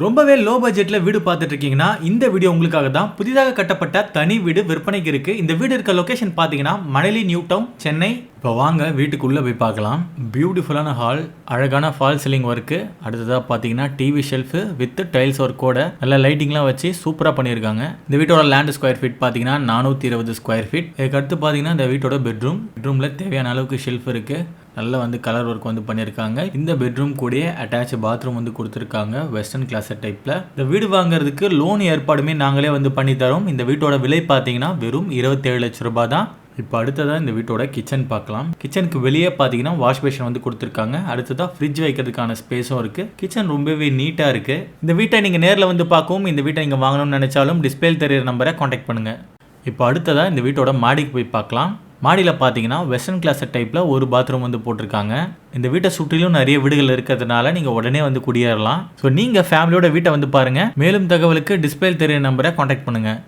ரொம்பவே லோ பட்ஜெட்ல வீடு பார்த்துட்டு இருக்கீங்கன்னா இந்த வீடியோ உங்களுக்காக தான். புதிதாக கட்டப்பட்ட தனி வீடு விற்பனைக்கு இருக்கு. இந்த வீடு இருக்க லொகேஷன் பாத்தீங்கன்னா மணலி நியூ டவுன் சென்னை. இப்போ வாங்க வீட்டுக்குள்ள போய் பார்க்கலாம். பியூட்டிஃபுல்லான ஹால், அழகான ஃபால் சீலிங் ஒர்க்கு, அடுத்ததாக பார்த்தீங்கன்னா டிவி ஷெல்ஃப் வித் டைல்ஸ் ஒர்க்கோட நல்ல லைட்டிங்லாம் வச்சு சூப்பராக பண்ணியிருக்காங்க. இந்த வீட்டோட லேண்ட் ஸ்கொயர் ஃபீட் பார்த்தீங்கன்னா 420 ஸ்கொயர் ஃபீட். இதுக்கு அடுத்து பார்த்தீங்கன்னா இந்த வீட்டோட பெட்ரூமில் தேவையான அளவுக்கு ஷெல்ஃப் இருக்கு. நல்லா கலர் ஒர்க் பண்ணியிருக்காங்க. இந்த பெட்ரூம் கூடயே அட்டாச் பாத்ரூம் கொடுத்துருக்காங்க வெஸ்டர்ன் கிளாஸட் டைப்ல. இந்த வீடு வாங்குறதுக்கு லோன் ஏற்பாடுமே நாங்களே பண்ணி தரோம். இந்த வீட்டோட விலை பார்த்தீங்கன்னா வெறும் 27 லட்சம் ரூபாய் தான். இப்போ அடுத்ததாக இந்த வீட்டோட கிச்சன் பார்க்கலாம். கிச்சனுக்கு வெளியே பார்த்தீங்கன்னா வாஷ் பேஷன் கொடுத்துருக்காங்க. அடுத்ததாக ஃப்ரிட்ஜ் வைக்கிறதுக்கான ஸ்பேஸும் இருக்கு. கிச்சன் ரொம்பவே நீட்டாக இருக்கு. இந்த வீட்டை நீங்கள் நேரில் பார்க்கவும், இந்த வீட்டை நீங்கள் வாங்கணும்னு நினைச்சாலும் டிஸ்பிளே தெரியுற நம்பரை கான்டாக்ட் பண்ணுங்க. இப்போ அடுத்ததாக இந்த வீட்டோட மாடிக்கு போய் பார்க்கலாம். மாடியில் பார்த்தீங்கன்னா வெஸ்டர்ன் கிளாஸட் டைப்பில் ஒரு பாத்ரூம் போட்டிருக்காங்க. இந்த வீட்டை சுற்றிலும் நிறைய வீடுகள் இருக்கிறதுனால நீங்கள் உடனே குடியேறலாம். ஸோ நீங்கள் ஃபேமிலியோட வீட்டை பாருங்கள். மேலும் தகவலுக்கு டிஸ்பிளே தெரியுற நம்பரை கான்டாக்ட் பண்ணுங்கள்.